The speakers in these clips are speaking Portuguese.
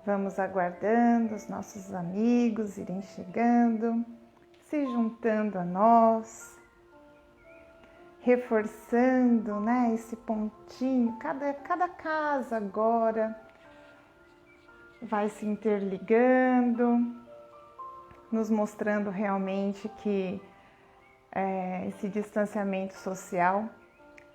Vamos aguardando os nossos amigos irem chegando, se juntando a nós, reforçando, né, esse pontinho. Cada casa agora vai se interligando, nos mostrando realmente que esse distanciamento social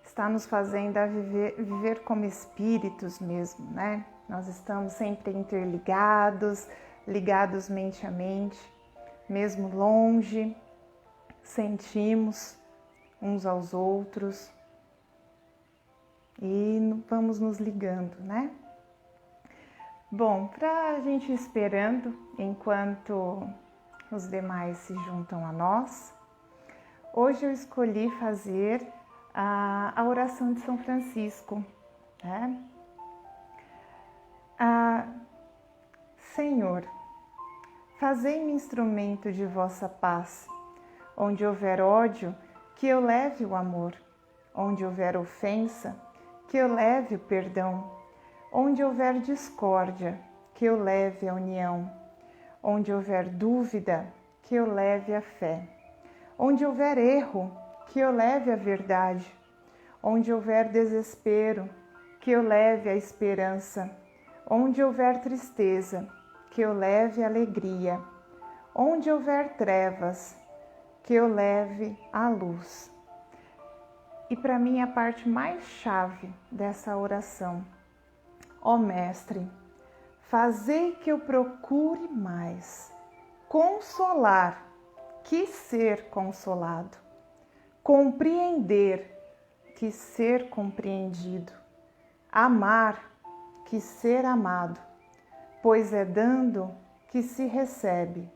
está nos fazendo a viver como espíritos mesmo, né? Nós estamos sempre interligados, ligados mente a mente, mesmo longe, sentimos uns aos outros e vamos nos ligando, né? Bom, para a gente ir esperando enquanto os demais se juntam a nós, hoje eu escolhi fazer a oração de São Francisco, né? Senhor, fazei-me instrumento de vossa paz. Onde houver ódio, que eu leve o amor. Onde houver ofensa, que eu leve o perdão. Onde houver discórdia, que eu leve a união. Onde houver dúvida, que eu leve a fé. Onde houver erro, que eu leve a verdade. Onde houver desespero, que eu leve a esperança. Onde houver tristeza, que eu leve a alegria. Onde houver trevas, que eu leve a luz. E para mim a parte mais chave dessa oração: ó Mestre, fazei que eu procure mais consolar que ser consolado, compreender que ser compreendido, amar que ser amado, pois é dando que se recebe,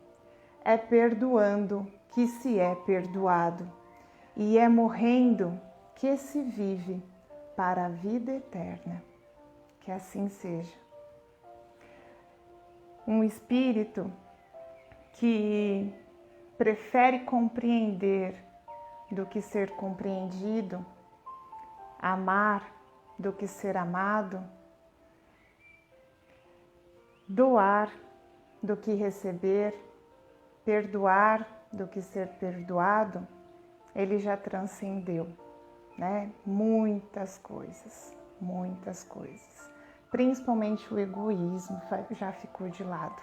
é perdoando que se é perdoado, e é morrendo que se vive para a vida eterna. Que assim seja. Um espírito que prefere compreender do que ser compreendido, amar do que ser amado, doar do que receber, perdoar do que ser perdoado, ele já transcendeu, né? Muitas coisas, principalmente o egoísmo já ficou de lado.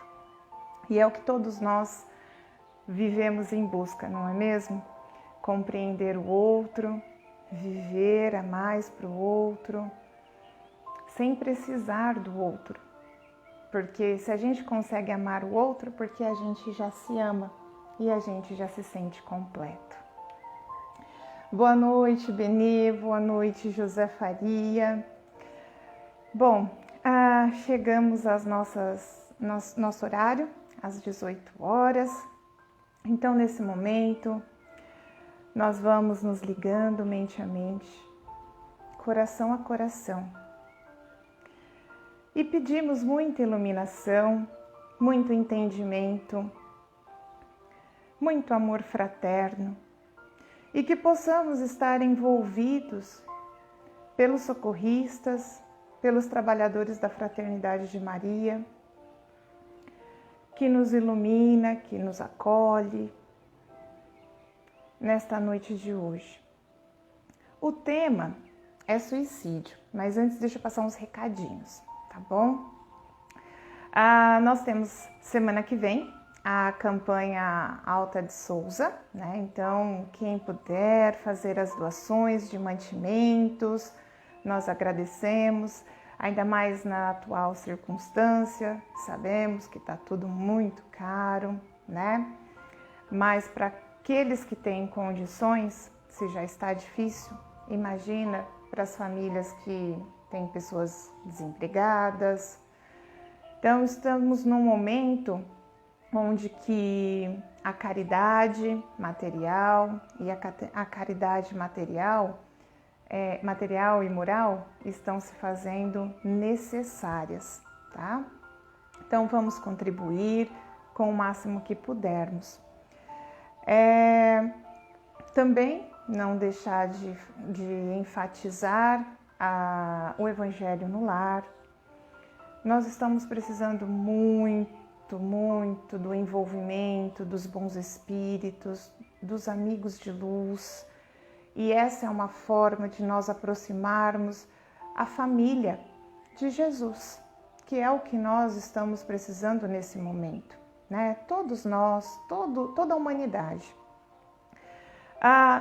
E é o que todos nós vivemos em busca, não é mesmo? Compreender o outro, viver a mais para o outro, sem precisar do outro. Porque se a gente consegue amar o outro, porque a gente já se ama e a gente já se sente completo. Boa noite, Beni, boa noite, José Faria. Bom, chegamos às nosso horário, às 18 horas. Então, nesse momento, nós vamos nos ligando mente a mente, coração a coração. E pedimos muita iluminação, muito entendimento, muito amor fraterno e que possamos estar envolvidos pelos socorristas, pelos trabalhadores da Fraternidade de Maria, que nos ilumina, que nos acolhe nesta noite de hoje. O tema é suicídio, mas antes deixa eu passar uns recadinhos. Tá bom? Nós temos semana que vem a campanha Alta de Souza, né? Então, quem puder fazer as doações de mantimentos, nós agradecemos, ainda mais na atual circunstância, sabemos que está tudo muito caro, né? Mas para aqueles que têm condições, se já está difícil, imagina para as famílias que tem pessoas desempregadas. Então, estamos num momento onde que a caridade material e a caridade material e moral estão se fazendo necessárias, tá? Então, vamos contribuir com o máximo que pudermos. Também não deixar de enfatizar o Evangelho no lar, nós estamos precisando muito, muito do envolvimento dos bons espíritos, dos amigos de luz. E essa é uma forma de nós aproximarmos a família de Jesus, que é o que nós estamos precisando nesse momento, né? Todos nós, toda a humanidade.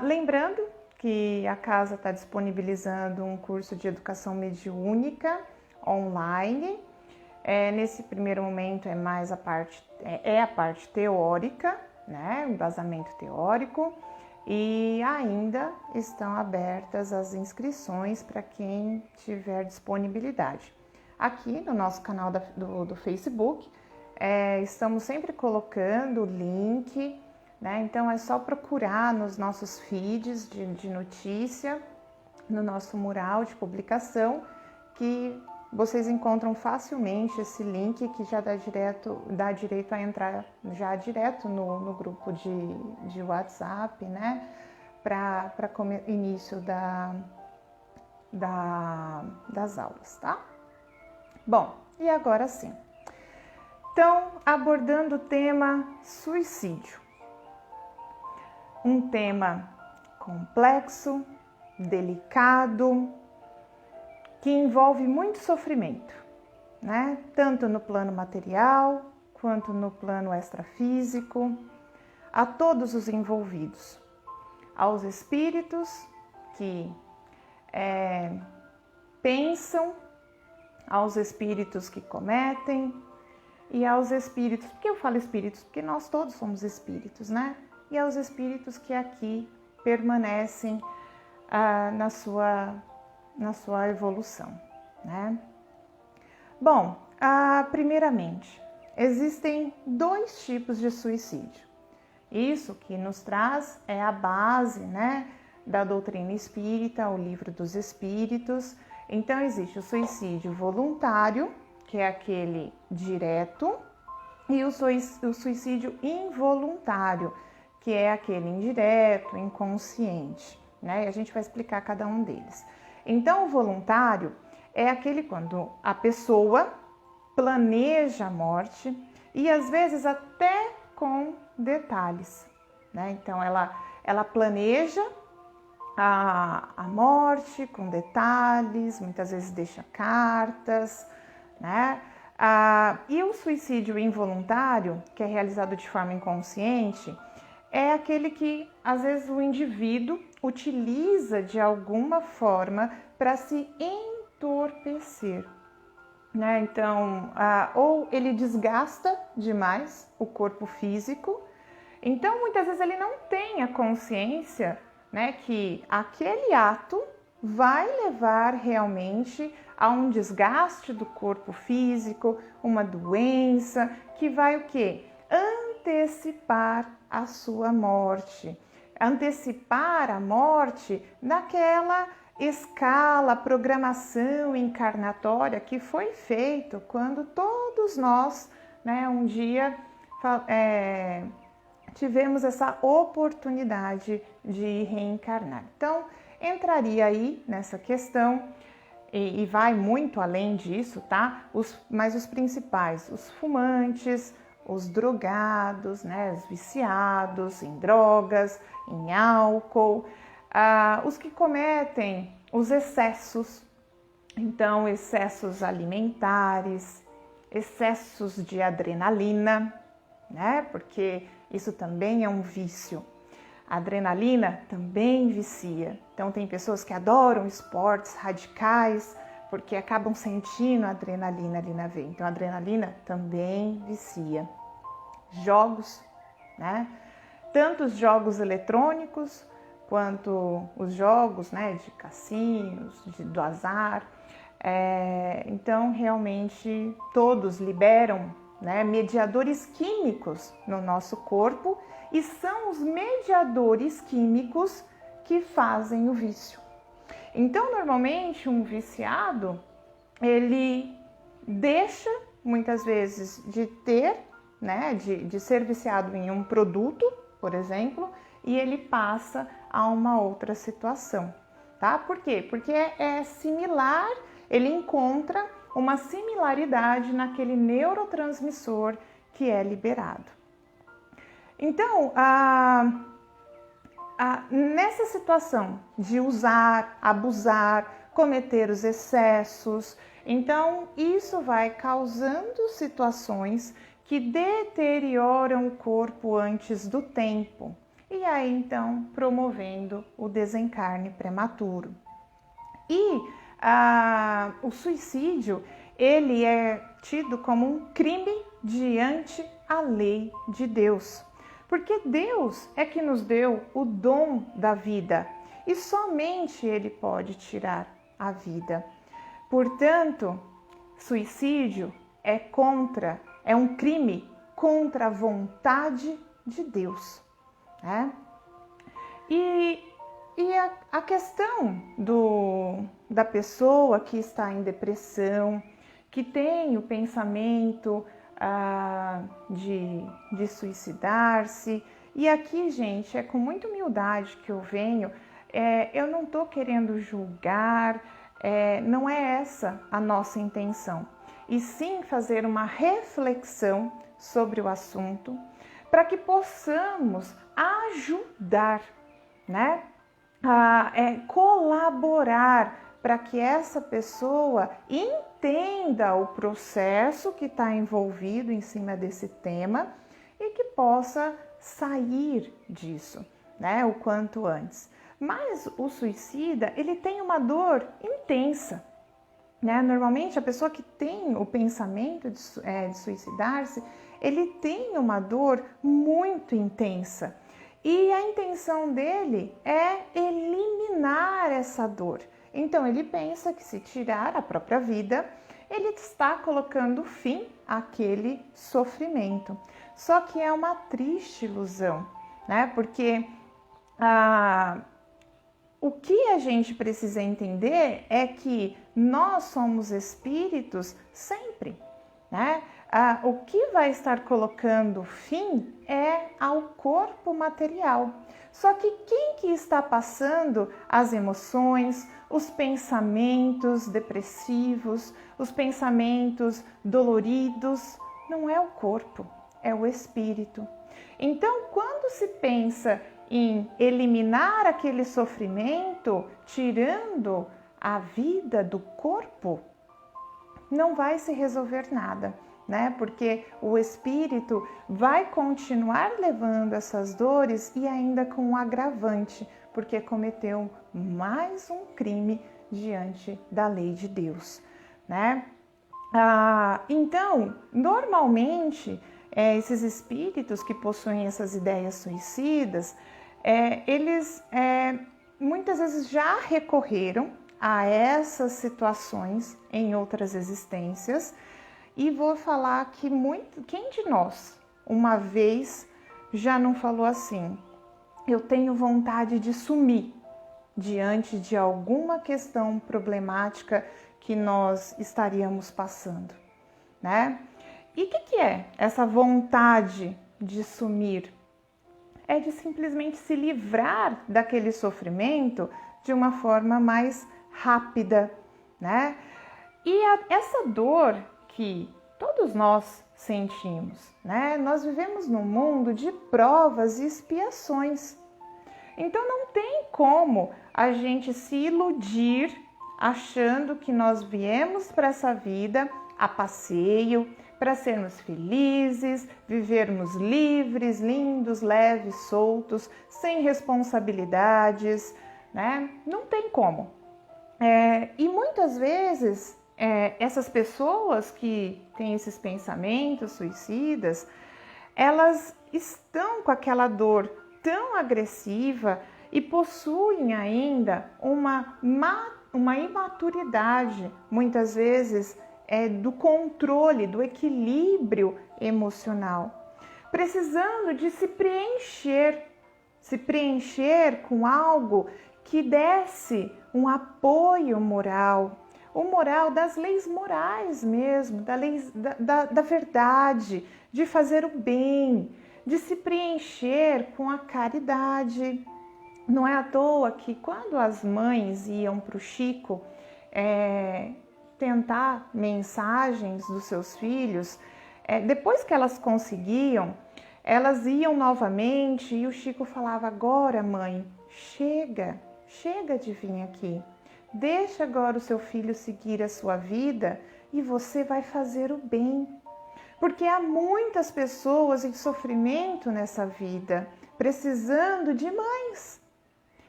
Lembrando que a casa está disponibilizando um curso de educação mediúnica online. Nesse primeiro momento é mais a parte teórica, né? O embasamento teórico, e ainda estão abertas as inscrições para quem tiver disponibilidade. Aqui no nosso canal do Facebook, estamos sempre colocando o link, né? Então é só procurar nos nossos feeds de notícia, no nosso mural de publicação, que vocês encontram facilmente esse link que já dá direito a entrar já direto no grupo de WhatsApp, né? Para início das aulas, tá? Bom, e agora sim. Então, abordando o tema suicídio. Um tema complexo, delicado, que envolve muito sofrimento, né? Tanto no plano material quanto no plano extrafísico, a todos os envolvidos, aos espíritos que pensam, aos espíritos que cometem e aos espíritos, por que eu falo espíritos? Porque nós todos somos espíritos, né? E aos espíritos que aqui permanecem na sua evolução, né? Bom, primeiramente, existem 2 tipos de suicídio. Isso que nos traz é a base, né, da doutrina espírita, o Livro dos Espíritos. Então, existe o suicídio voluntário, que é aquele direto, e o suicídio involuntário, que é aquele indireto, inconsciente, né? E a gente vai explicar cada um deles. Então, o voluntário é aquele quando a pessoa planeja a morte e às vezes até com detalhes, né? Então, ela planeja a morte com detalhes, muitas vezes deixa cartas, né? E o suicídio involuntário, que é realizado de forma inconsciente, é aquele que, às vezes, o indivíduo utiliza de alguma forma para se entorpecer, né? Então, ou ele desgasta demais o corpo físico, então muitas vezes ele não tem a consciência, né, que aquele ato vai levar realmente a um desgaste do corpo físico, uma doença que vai o quê? Antecipar a sua morte, antecipar a morte naquela escala, programação encarnatória que foi feito quando todos nós, né, um dia tivemos essa oportunidade de reencarnar. Então, entraria aí nessa questão e vai muito além disso, tá? Mas os principais, os fumantes, os drogados, né, os viciados em drogas, em álcool, os que cometem os excessos, então excessos alimentares, excessos de adrenalina, né, porque isso também é um vício. A adrenalina também vicia. Então tem pessoas que adoram esportes radicais porque acabam sentindo a adrenalina ali na veia. Então a adrenalina também vicia. Jogos, né? Tanto os jogos eletrônicos quanto os jogos, né, de cassinos, do azar. Então realmente todos liberam, né, mediadores químicos no nosso corpo e são os mediadores químicos que fazem o vício. Então, normalmente, um viciado, ele deixa, muitas vezes, de ter, né, de ser viciado em um produto, por exemplo, e ele passa a uma outra situação, tá? Por quê? Porque é similar, ele encontra uma similaridade naquele neurotransmissor que é liberado. Então, nessa situação de usar, abusar, cometer os excessos, então isso vai causando situações que deterioram o corpo antes do tempo e aí então promovendo o desencarne prematuro. E o suicídio, ele é tido como um crime diante a lei de Deus, porque Deus é que nos deu o dom da vida e somente Ele pode tirar a vida. Portanto, suicídio é um crime contra a vontade de Deus, né? E a questão da pessoa que está em depressão, que tem o pensamento de suicidar-se, e aqui, gente, é com muita humildade que eu venho, eu não estou querendo julgar, não é essa a nossa intenção, e sim fazer uma reflexão sobre o assunto, para que possamos ajudar, né? Colaborar para que essa pessoa entenda o processo que está envolvido em cima desse tema e que possa sair disso, né, o quanto antes. Mas o suicida, ele tem uma dor intensa, né? Normalmente a pessoa que tem o pensamento de suicidar-se, ele tem uma dor muito intensa. E a intenção dele é eliminar essa dor. Então ele pensa que se tirar a própria vida, ele está colocando fim àquele sofrimento. Só que é uma triste ilusão, né? Porque o que a gente precisa entender é que nós somos espíritos sempre, né? O que vai estar colocando fim é ao corpo material. Só que quem que está passando as emoções, os pensamentos depressivos, os pensamentos doloridos, não é o corpo, é o espírito. Então, quando se pensa em eliminar aquele sofrimento, tirando a vida do corpo, não vai se resolver nada, né? Porque o espírito vai continuar levando essas dores e ainda com um agravante, porque cometeu mais um crime diante da lei de Deus, né? Então, normalmente, esses espíritos que possuem essas ideias suicidas, eles muitas vezes já recorreram a essas situações em outras existências, e vou falar que quem de nós uma vez já não falou assim: eu tenho vontade de sumir diante de alguma questão problemática que nós estaríamos passando, né? E o que é essa vontade de sumir? É de simplesmente se livrar daquele sofrimento de uma forma mais rápida, né? E essa dor que todos nós sentimos, né? Nós vivemos num mundo de provas e expiações. Então não tem como a gente se iludir achando que nós viemos para essa vida a passeio, para sermos felizes, vivermos livres, lindos, leves, soltos, sem responsabilidades, né? Não tem como. E muitas vezes essas pessoas que têm esses pensamentos suicidas, elas estão com aquela dor tão agressiva e possuem ainda uma imaturidade, muitas vezes, do controle, do equilíbrio emocional, precisando de se preencher com algo que desse um apoio moral, o moral das leis morais mesmo, da verdade, de fazer o bem, de se preencher com a caridade. Não é à toa que quando as mães iam para o Chico tentar mensagens dos seus filhos, depois que elas conseguiam, elas iam novamente e o Chico falava: agora, mãe, chega de vir aqui. Deixa agora o seu filho seguir a sua vida e você vai fazer o bem. Porque há muitas pessoas em sofrimento nessa vida, precisando de mães.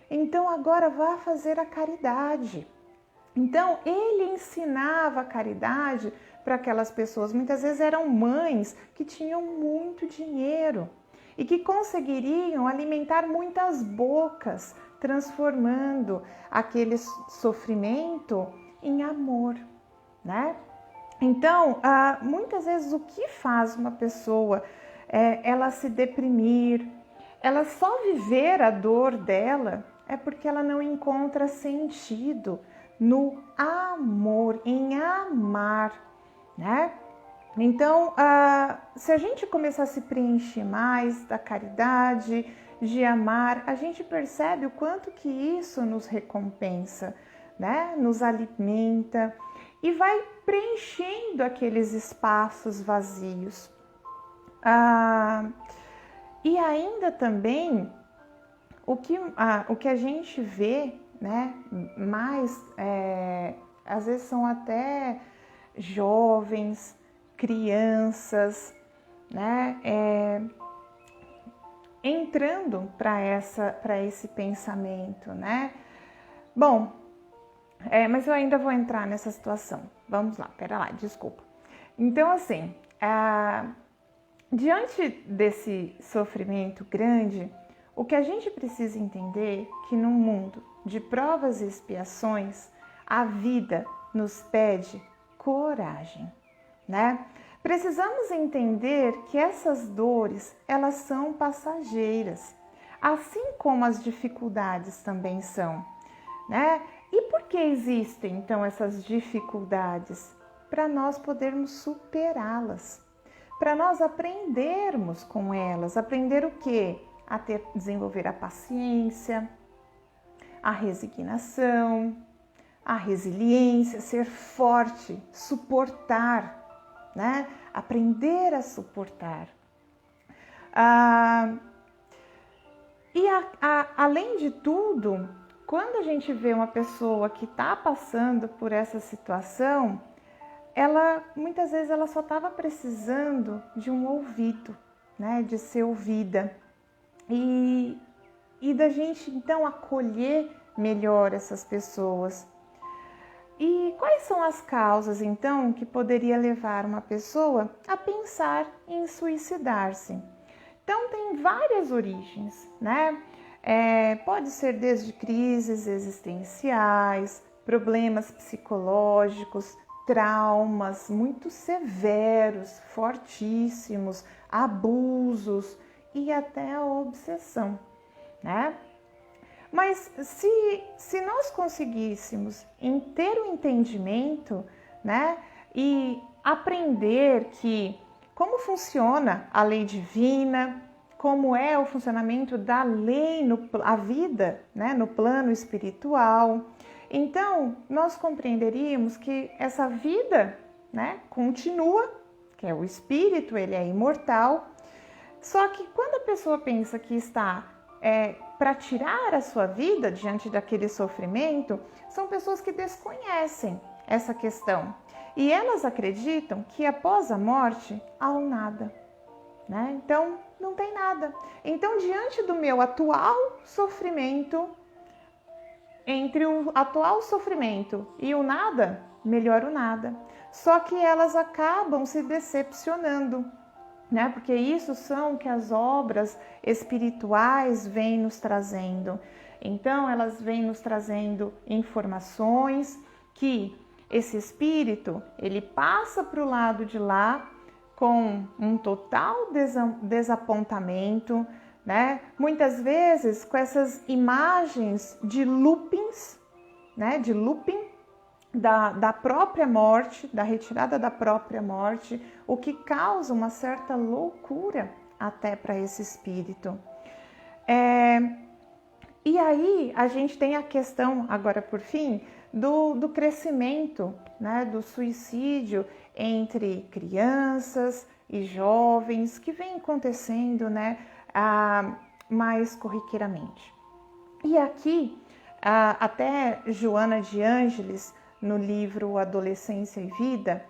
Então agora vá fazer a caridade. Então ele ensinava a caridade para aquelas pessoas. Muitas vezes eram mães que tinham muito dinheiro e que conseguiriam alimentar muitas bocas, transformando aquele sofrimento em amor, né? Então, muitas vezes o que faz uma pessoa ela se deprimir, ela só viver a dor dela, é porque ela não encontra sentido no amor, em amar, né? Então, se a gente começar a se preencher mais da caridade, de amar, a gente percebe o quanto que isso nos recompensa, né? Nos alimenta e vai preenchendo aqueles espaços vazios. E ainda também, o que a gente vê, né, mais, às vezes são até jovens, crianças, né, entrando para esse pensamento, né? Bom, mas eu ainda vou entrar nessa situação. Vamos lá, pera lá, desculpa. Então, assim, diante desse sofrimento grande, o que a gente precisa entender é que num mundo de provas e expiações, a vida nos pede coragem, né? Precisamos entender que essas dores, elas são passageiras, assim como as dificuldades também são, né? E por que existem, então, essas dificuldades? Para nós podermos superá-las, para nós aprendermos com elas. Aprender o quê? Desenvolver a paciência, a resignação, a resiliência, ser forte, suportar, né? Aprender a suportar. Além de tudo, quando a gente vê uma pessoa que está passando por essa situação, muitas vezes ela só estava precisando de um ouvido, né, de ser ouvida e da gente então acolher melhor essas pessoas. E quais são as causas então que poderia levar uma pessoa a pensar em suicidar-se? Então tem várias origens, né? Pode ser desde crises existenciais, problemas psicológicos, traumas muito severos, fortíssimos, abusos e até a obsessão, né? Mas se nós conseguíssemos ter um entendimento, né, e aprender como funciona a lei divina, como é o funcionamento da lei, a vida, né, no plano espiritual, então nós compreenderíamos que essa vida, né, continua, que é o espírito, ele é imortal, só que quando a pessoa pensa que está para tirar a sua vida diante daquele sofrimento, são pessoas que desconhecem essa questão e elas acreditam que após a morte há um nada, né? Então não tem nada. Então, diante do meu atual sofrimento, entre o atual sofrimento e o nada, melhor o nada. Só que elas acabam se decepcionando, né? Porque isso são que as obras espirituais vêm nos trazendo. Então, elas vêm nos trazendo informações que esse espírito, ele passa para o lado de lá com um total desapontamento, né? Muitas vezes com essas imagens de loopings, né? De looping da própria morte, da retirada da própria morte, o que causa uma certa loucura até para esse espírito. E aí a gente tem a questão, agora por fim, do crescimento, né, do suicídio entre crianças e jovens, que vem acontecendo, né, mais corriqueiramente. E aqui, até Joana de Ângeles, no livro Adolescência e Vida,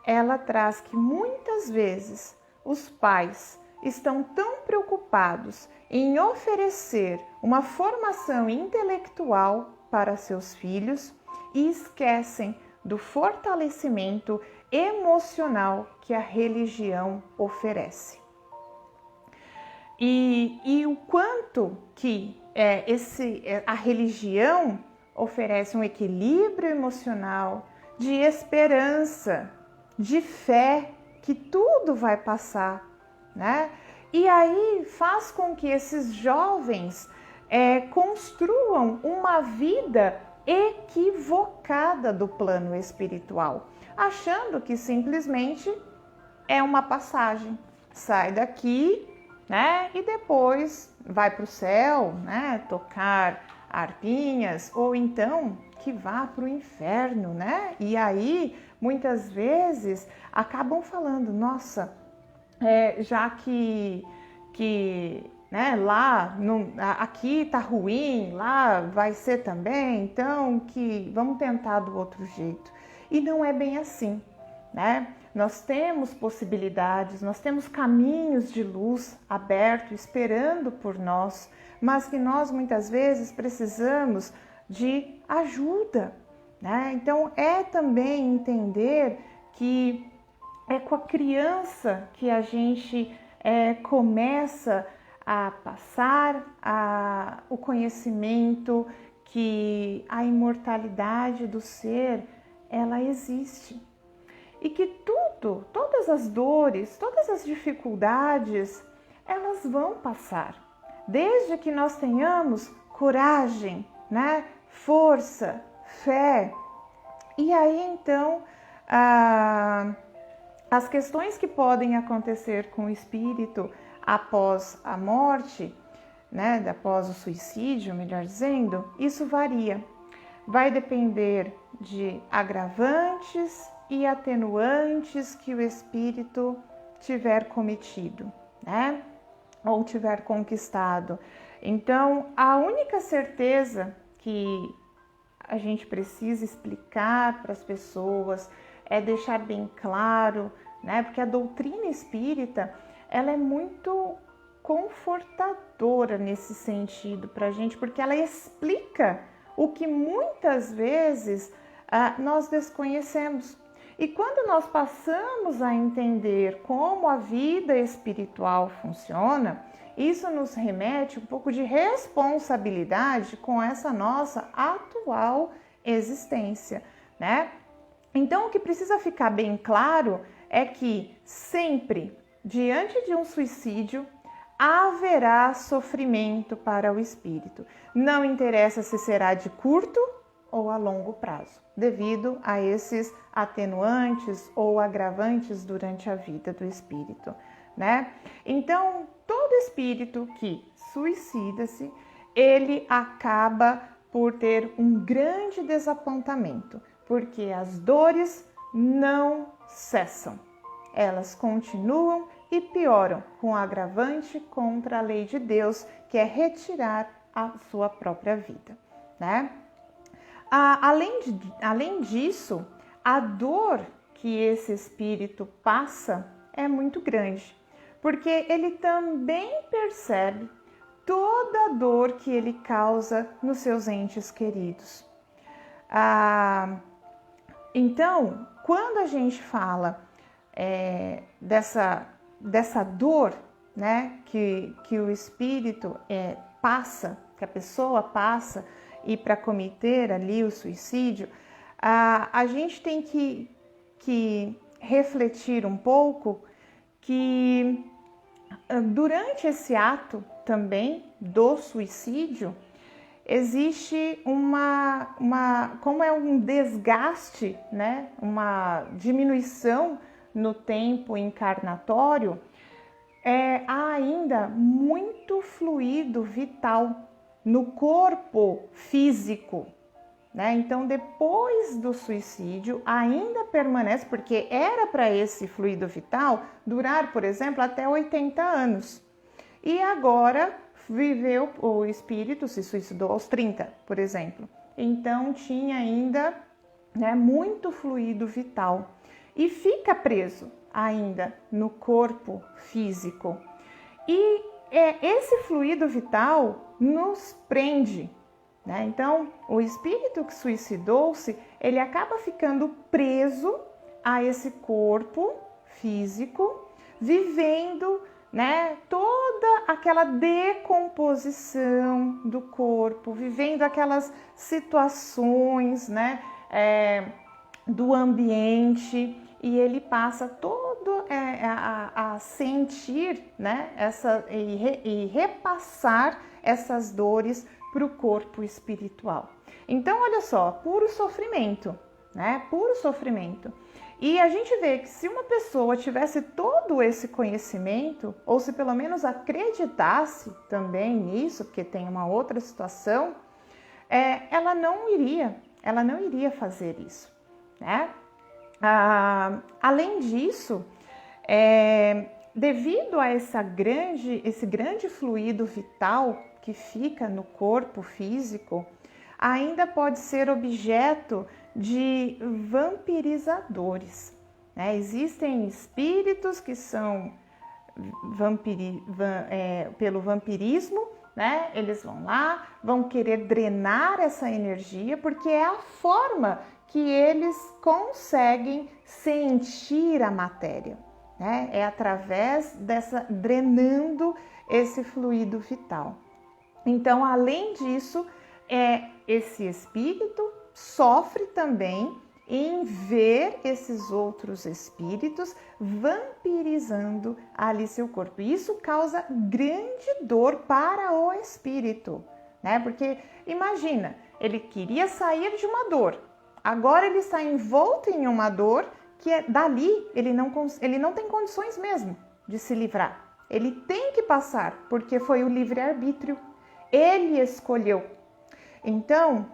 ela traz que muitas vezes os pais estão tão preocupados em oferecer uma formação intelectual para seus filhos e esquecem do fortalecimento emocional que a religião oferece. E o quanto que a religião oferece um equilíbrio emocional, de esperança, de fé, que tudo vai passar, né? E aí faz com que esses jovens construam uma vida equivocada do plano espiritual, achando que simplesmente é uma passagem, sai daqui, né? E depois vai para o céu, né? Tocar harpinhas, ou então que vá para o inferno, né? E aí muitas vezes acabam falando, nossa, já que né, lá aqui tá ruim, lá vai ser também, então que vamos tentar do outro jeito. E não é bem assim, né? Nós temos possibilidades, nós temos caminhos de luz abertos, esperando por nós, mas que nós muitas vezes precisamos de ajuda, né? Então é também entender que é com a criança que a gente começa a passar o conhecimento que a imortalidade do ser, ela existe. E que todas as dores, todas as dificuldades, elas vão passar. Desde que nós tenhamos coragem, né? Força, fé. E aí então, as questões que podem acontecer com o espírito após a morte, né? Após o suicídio, melhor dizendo, isso varia. Vai depender de agravantes e atenuantes que o espírito tiver cometido, né? Ou tiver conquistado. Então, a única certeza que a gente precisa explicar para as pessoas é deixar bem claro, né? Porque a doutrina espírita, ela é muito confortadora nesse sentido para a gente, porque ela explica o que muitas vezes nós desconhecemos. E quando nós passamos a entender como a vida espiritual funciona, isso nos remete um pouco de responsabilidade com essa nossa atual existência, né? Então, o que precisa ficar bem claro é que sempre, diante de um suicídio, haverá sofrimento para o espírito. Não interessa se será de curto ou a longo prazo, devido a esses atenuantes ou agravantes durante a vida do espírito, né? Então, todo espírito que suicida-se, ele acaba por ter um grande desapontamento, porque as dores não cessam. Elas continuam e pioram com o agravante contra a lei de Deus, que é retirar a sua própria vida, né? Além disso, a dor que esse espírito passa é muito grande, porque ele também percebe toda a dor que ele causa nos seus entes queridos. Então, quando a gente fala dessa dor, né, que o espírito passa, que a pessoa passa, e para cometer ali o suicídio, a gente tem que refletir um pouco que durante esse ato também do suicídio, existe como é um desgaste, né? Uma diminuição no tempo encarnatório, há ainda muito fluido vital no corpo físico, né? Então, depois do suicídio, ainda permanece, porque era para esse fluido vital durar, por exemplo, até 80 anos. E agora viveu, o espírito se suicidou aos 30, por exemplo. Então, tinha ainda, né, muito fluido vital. E fica preso ainda no corpo físico. E esse fluido vital nos prende, né? Então, o espírito que suicidou-se, ele acaba ficando preso a esse corpo físico, vivendo, né, toda aquela decomposição do corpo, vivendo aquelas situações, né, do ambiente, e ele passa todo a sentir, né, e repassar essas dores para o corpo espiritual. Então, olha só, puro sofrimento, né? Puro sofrimento. E a gente vê que se uma pessoa tivesse todo esse conhecimento, ou se pelo menos acreditasse também nisso, porque tem uma outra situação, ela não iria fazer isso, né? Além disso, devido a esse grande fluido vital que fica no corpo físico, ainda pode ser objeto de vampirizadores, né? Existem espíritos que são pelo vampirismo, né? Eles vão lá, vão querer drenar essa energia, porque é a forma que eles conseguem sentir a matéria, né? É através drenando esse fluido vital. Então, além disso, esse espírito sofre também em ver esses outros espíritos vampirizando ali seu corpo. Isso causa grande dor para o espírito, né? Porque imagina, ele queria sair de uma dor, agora ele está envolto em uma dor que dali ele não tem condições mesmo de se livrar. Ele tem que passar, porque foi o livre-arbítrio. Ele escolheu. Então,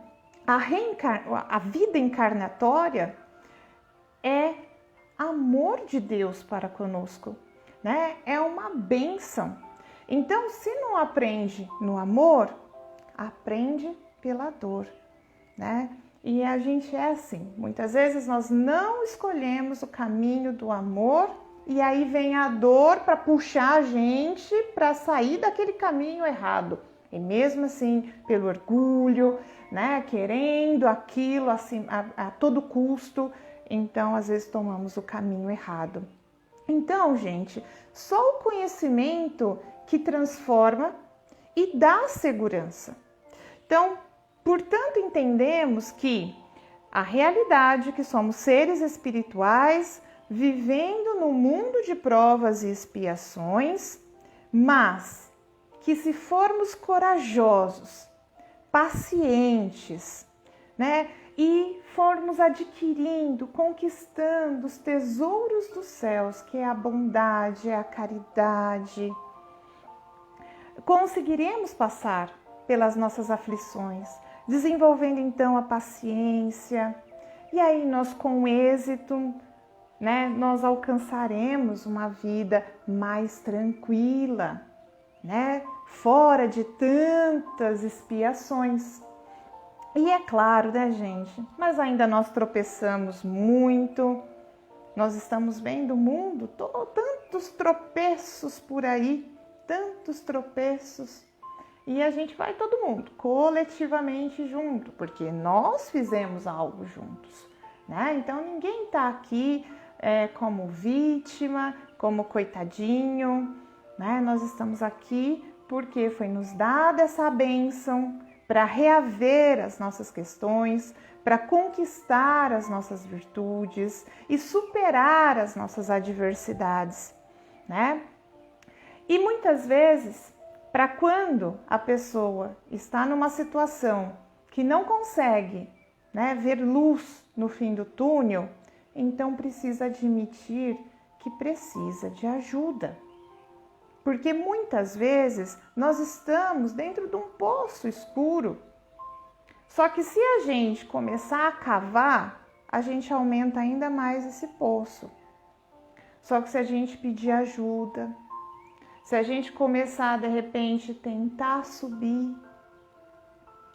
a vida encarnatória é amor de Deus para conosco, né? É uma bênção. Então, se não aprende no amor, aprende pela dor, né? E a gente é assim. Muitas vezes nós não escolhemos o caminho do amor e aí vem a dor para puxar a gente para sair daquele caminho errado. E mesmo assim, pelo orgulho, né, querendo aquilo assim, a todo custo, então às vezes tomamos o caminho errado. Então, gente, só o conhecimento que transforma e dá segurança. Então, portanto, entendemos que a realidade é que somos seres espirituais vivendo no mundo de provas e expiações, mas que se formos corajosos, pacientes, né, e formos adquirindo, conquistando os tesouros dos céus, que é a bondade, é a caridade, conseguiremos passar pelas nossas aflições, desenvolvendo então a paciência, e aí nós com êxito, né, nós alcançaremos uma vida mais tranquila, né, fora de tantas expiações. E é claro, né, gente, mas ainda nós tropeçamos muito, nós estamos vendo o mundo, tantos tropeços por aí, tantos tropeços, e a gente vai todo mundo, coletivamente junto, porque nós fizemos algo juntos, né? Então ninguém está aqui como vítima, como coitadinho, né? Nós estamos aqui porque foi nos dada essa bênção para reaver as nossas questões, para conquistar as nossas virtudes e superar as nossas adversidades, né? E muitas vezes, para quando a pessoa está numa situação que não consegue, né, ver luz no fim do túnel, então precisa admitir que precisa de ajuda. Porque muitas vezes nós estamos dentro de um poço escuro, Só que se a gente começar a cavar, a gente aumenta ainda mais esse poço. Só que se a gente pedir ajuda, se a gente começar de repente tentar subir,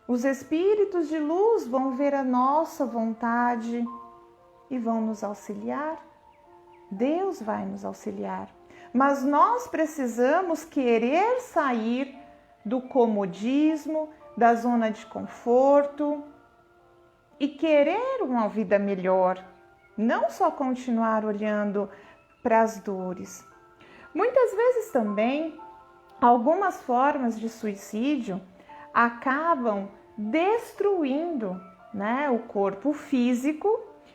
os espíritos de luz vão ver a nossa vontade e vão nos auxiliar. Deus vai nos auxiliar. Mas nós precisamos querer sair do comodismo, da zona de conforto e querer uma vida melhor. Não só continuar olhando para as dores. Muitas vezes também, algumas formas de suicídio acabam destruindo, né, o corpo físico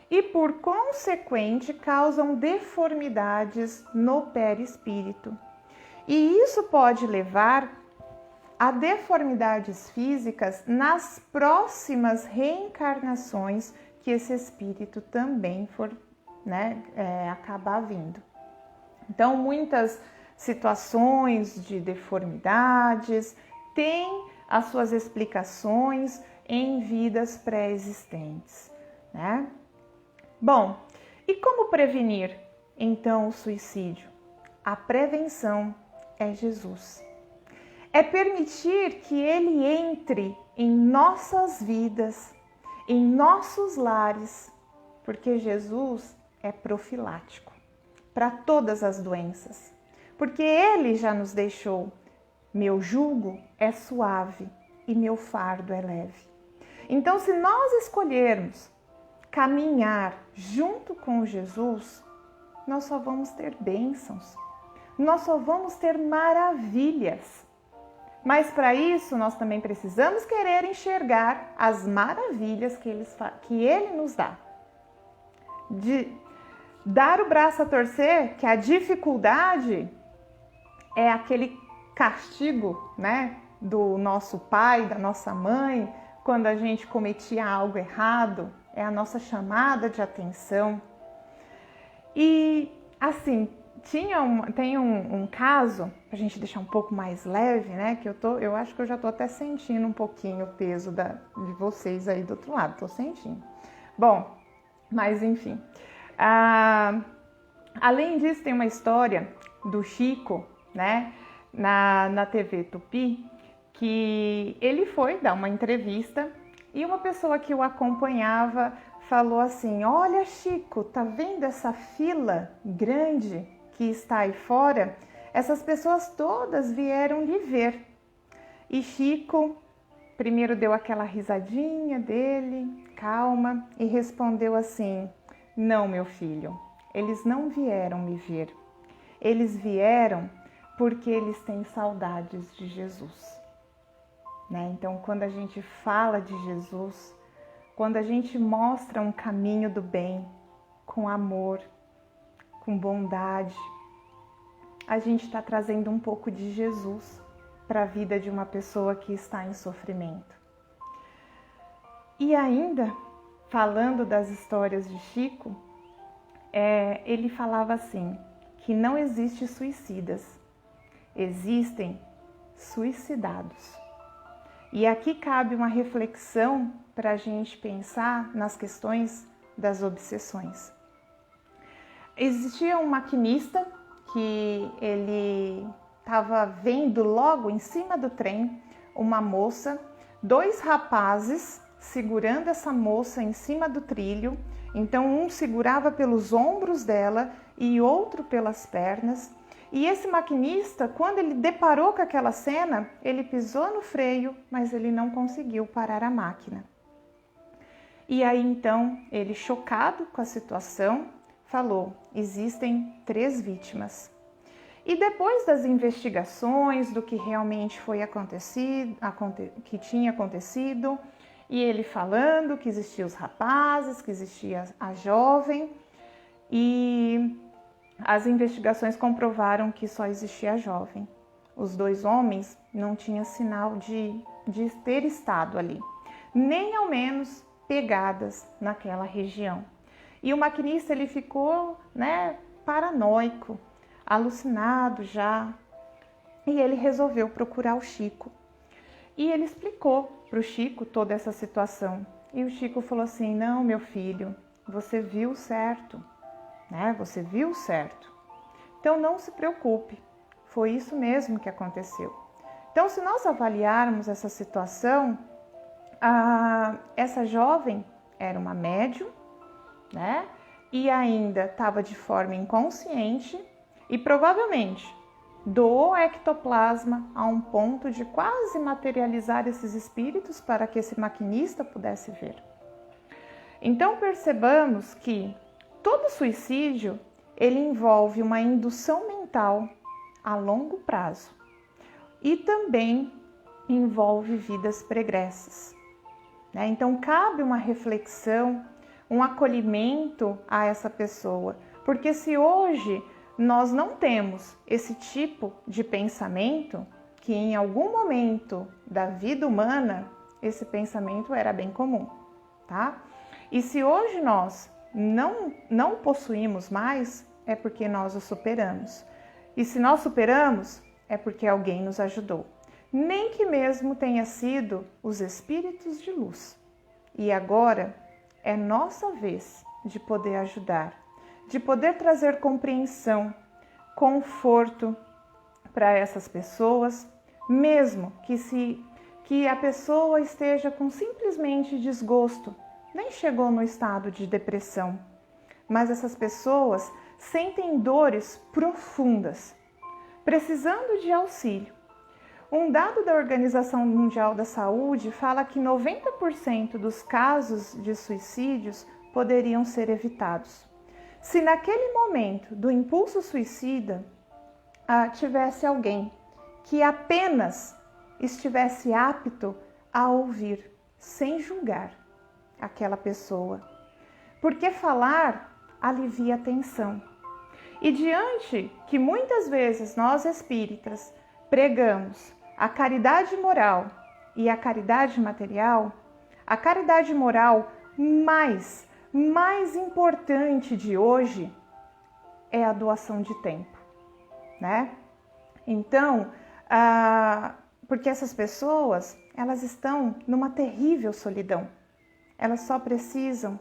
e, por consequente, causam deformidades no perispírito. E isso pode levar a deformidades físicas nas próximas reencarnações que esse espírito também for, acabar vindo. Então, muitas situações de deformidades têm as suas explicações em vidas pré-existentes, né? Bom, e como prevenir, então, o suicídio? A prevenção é Jesus. É permitir que Ele entre em nossas vidas, em nossos lares, porque Jesus é profilático para todas as doenças, porque Ele já nos deixou: meu jugo é suave e meu fardo é leve. Então, se nós escolhermos caminhar junto com Jesus, nós só vamos ter bênçãos, nós só vamos ter maravilhas. Mas para isso, nós também precisamos querer enxergar as maravilhas que Ele nos dá. De dar o braço a torcer, que a dificuldade é aquele castigo, né, do nosso pai, da nossa mãe, quando a gente cometia algo errado, é a nossa chamada de atenção. E assim, tem um caso, pra gente deixar um pouco mais leve, né, que eu acho que eu já tô até sentindo um pouquinho o peso de vocês aí do outro lado, tô sentindo. Bom, mas enfim. Além disso, tem uma história do Chico, né, na TV Tupi, que ele foi dar uma entrevista e uma pessoa que o acompanhava falou assim: olha, Chico, tá vendo essa fila grande que está aí fora? Essas pessoas todas vieram lhe ver. E Chico primeiro deu aquela risadinha dele, calma, e respondeu assim: não, meu filho, eles não vieram me ver. Eles vieram porque eles têm saudades de Jesus. Né? Então, quando a gente fala de Jesus, quando a gente mostra um caminho do bem, com amor, com bondade, a gente está trazendo um pouco de Jesus para a vida de uma pessoa que está em sofrimento. E ainda, falando das histórias de Chico, ele falava assim, que não existe suicidas, existem suicidados. E aqui cabe uma reflexão para a gente pensar nas questões das obsessões. Existia um maquinista que ele estava vendo logo em cima do trem uma moça, dois rapazes segurando essa moça em cima do trilho. Então um segurava pelos ombros dela e outro pelas pernas. E esse maquinista, quando ele deparou com aquela cena, ele pisou no freio, mas ele não conseguiu parar a máquina. E aí então, ele, chocado com a situação, falou: existem 3 vítimas. E depois das investigações do que realmente foi acontecido, que tinha acontecido, e ele falando que existiam os rapazes, que existia a jovem, e as investigações comprovaram que só existia a jovem. Os 2 homens não tinham sinal de ter estado ali, nem ao menos pegadas naquela região. E o maquinista ele ficou, paranoico, alucinado já, e ele resolveu procurar o Chico. E ele explicou para o Chico toda essa situação. E o Chico falou assim: não, meu filho, você viu certo, né? Você viu certo. Então não se preocupe, foi isso mesmo que aconteceu. Então, se nós avaliarmos essa situação, essa jovem era uma médium, né? E ainda estava de forma inconsciente e provavelmente doou ectoplasma a um ponto de quase materializar esses espíritos para que esse maquinista pudesse ver. Então percebamos que todo suicídio ele envolve uma indução mental a longo prazo e também envolve vidas pregressas, né? Então cabe uma reflexão, um acolhimento a essa pessoa, porque se hoje nós não temos esse tipo de pensamento, que em algum momento da vida humana esse pensamento era bem comum, tá? E se hoje nós não possuímos mais, é porque nós o superamos. E se nós superamos, é porque alguém nos ajudou. Nem que mesmo tenha sido os espíritos de luz. E agora é nossa vez de poder ajudar, de poder trazer compreensão, conforto para essas pessoas, mesmo que a pessoa esteja com simplesmente desgosto, nem chegou no estado de depressão, mas essas pessoas sentem dores profundas, precisando de auxílio. Um dado da Organização Mundial da Saúde fala que 90% dos casos de suicídios poderiam ser evitados. Se naquele momento do impulso suicida tivesse alguém que apenas estivesse apto a ouvir, sem julgar aquela pessoa. Porque falar alivia a tensão. E diante que muitas vezes nós espíritas pregamos a caridade moral e a caridade material, a caridade moral mais importante de hoje é a doação de tempo, né? Então, porque essas pessoas, elas estão numa terrível solidão. Elas só precisam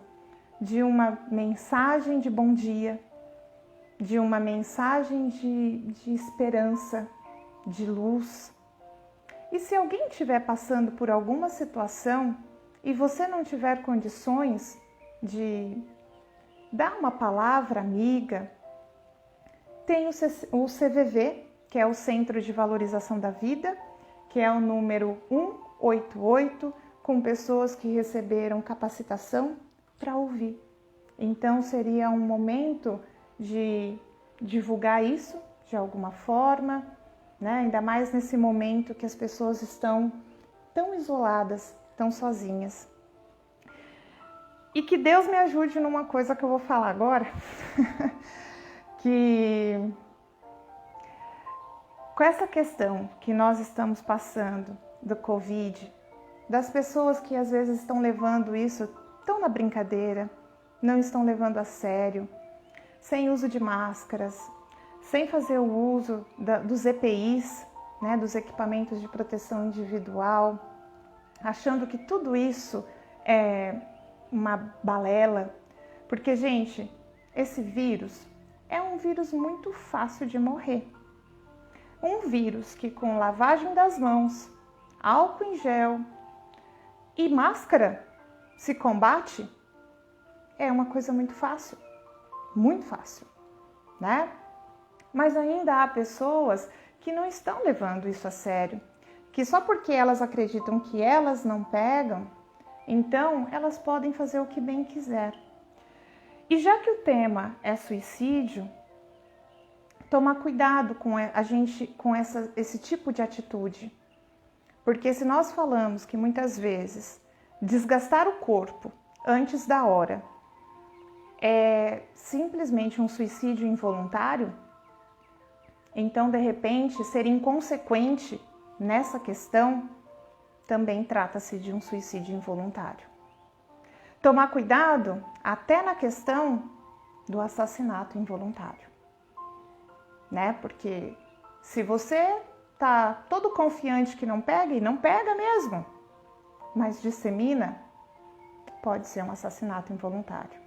de uma mensagem de bom dia, de uma mensagem de esperança, de luz. E se alguém estiver passando por alguma situação e você não tiver condições de dar uma palavra amiga, tem o CVV, que é o Centro de Valorização da Vida, que é o número 188, com pessoas que receberam capacitação para ouvir. Então seria um momento de divulgar isso de alguma forma, né? Ainda mais nesse momento que as pessoas estão tão isoladas, tão sozinhas. E que Deus me ajude numa coisa que eu vou falar agora, que com essa questão que nós estamos passando do Covid, das pessoas que às vezes estão levando isso tão na brincadeira, não estão levando a sério, sem uso de máscaras, sem fazer o uso dos EPIs, né, dos equipamentos de proteção individual, achando que tudo isso é uma balela. Porque, gente, esse vírus é um vírus muito fácil de morrer. Um vírus que com lavagem das mãos, álcool em gel e máscara se combate, é uma coisa muito fácil, né? Mas ainda há pessoas que não estão levando isso a sério, que só porque elas acreditam que elas não pegam, então elas podem fazer o que bem quiser. E já que o tema é suicídio, tomar cuidado com esse tipo de atitude. Porque se nós falamos que muitas vezes desgastar o corpo antes da hora é simplesmente um suicídio involuntário, então de repente ser inconsequente nessa questão também trata-se de um suicídio involuntário. Tomar cuidado até na questão do assassinato involuntário, né? Porque se você tá todo confiante que não pega, e não pega mesmo, mas dissemina, pode ser um assassinato involuntário.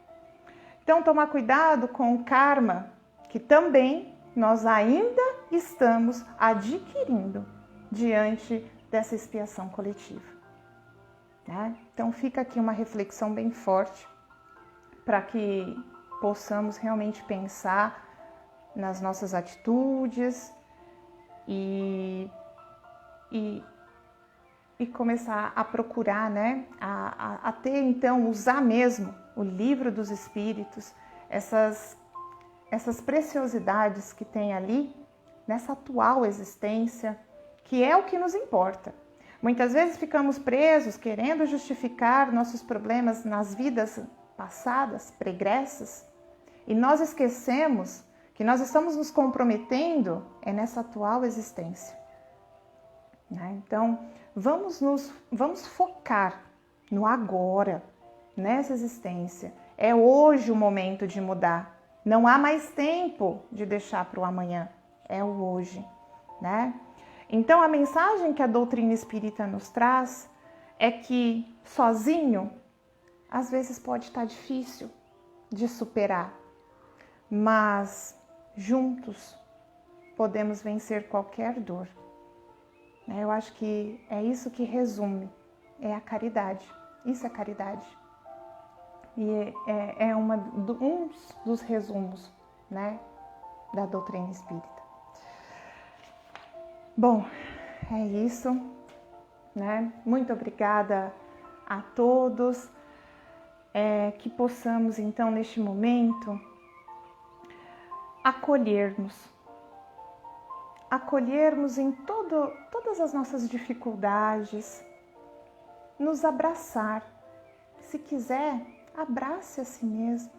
Então, tomar cuidado com o karma, que também nós ainda estamos adquirindo diante dessa expiação coletiva. Né? Então, fica aqui uma reflexão bem forte para que possamos realmente pensar nas nossas atitudes e começar a procurar, né, a ter, então, usar mesmo o livro dos Espíritos, essas preciosidades que tem ali, nessa atual existência, que é o que nos importa. Muitas vezes ficamos presos querendo justificar nossos problemas nas vidas passadas, pregressas, e nós esquecemos que nós estamos nos comprometendo nessa atual existência. Né? Então, vamos focar no agora, nessa existência. É hoje o momento de mudar. Não há mais tempo de deixar para o amanhã. É o hoje. Né? Então, a mensagem que a doutrina espírita nos traz é que sozinho, às vezes pode estar difícil de superar, mas juntos podemos vencer qualquer dor. Eu acho que é isso que resume, é a caridade. Isso é caridade. E é um dos resumos, né, da doutrina espírita. Bom, é isso, né? Muito obrigada a todos. Que possamos, então, neste momento, acolhermos em todas as nossas dificuldades, nos abraçar. Se quiser, abrace a si mesmo.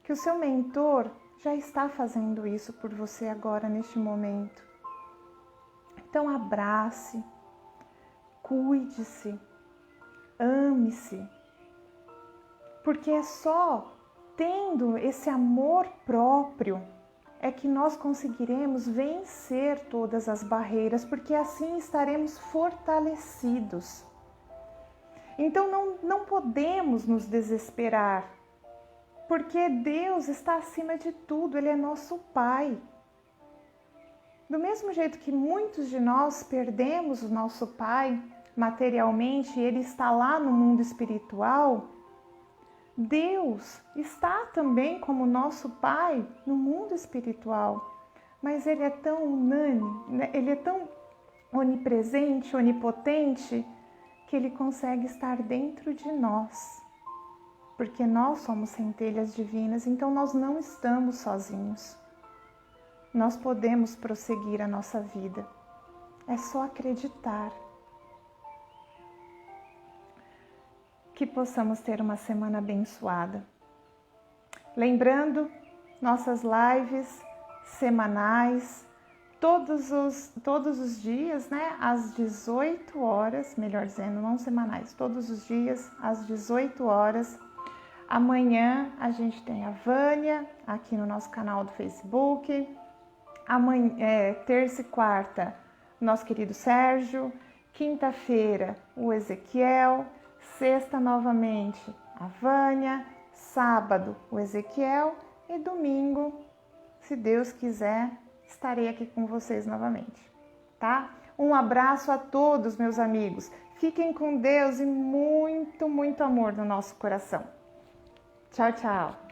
Que o seu mentor já está fazendo isso por você agora, neste momento. Então, abrace, cuide-se, ame-se. Porque é só tendo esse amor próprio é que nós conseguiremos vencer todas as barreiras, porque assim estaremos fortalecidos. Então não podemos nos desesperar, porque Deus está acima de tudo, Ele é nosso Pai. Do mesmo jeito que muitos de nós perdemos o nosso Pai materialmente, Ele está lá no mundo espiritual, Deus está também como nosso Pai no mundo espiritual, mas Ele é tão unânime, Ele é tão onipresente, onipotente, que Ele consegue estar dentro de nós, porque nós somos centelhas divinas, então nós não estamos sozinhos. Nós podemos prosseguir a nossa vida, é só acreditar. Que possamos ter uma semana abençoada. Lembrando, nossas lives semanais, todos os dias, né, às 18 horas, melhor dizendo, não semanais, todos os dias às 18 horas. Amanhã a gente tem a Vânia aqui no nosso canal do Facebook. Amanhã, terça e quarta, nosso querido Sérgio. Quinta-feira, o Ezequiel. Sexta, novamente, a Vânia. Sábado, o Ezequiel. E domingo, se Deus quiser, estarei aqui com vocês novamente, tá? Um abraço a todos, meus amigos. Fiquem com Deus e muito, muito amor no nosso coração. Tchau, tchau.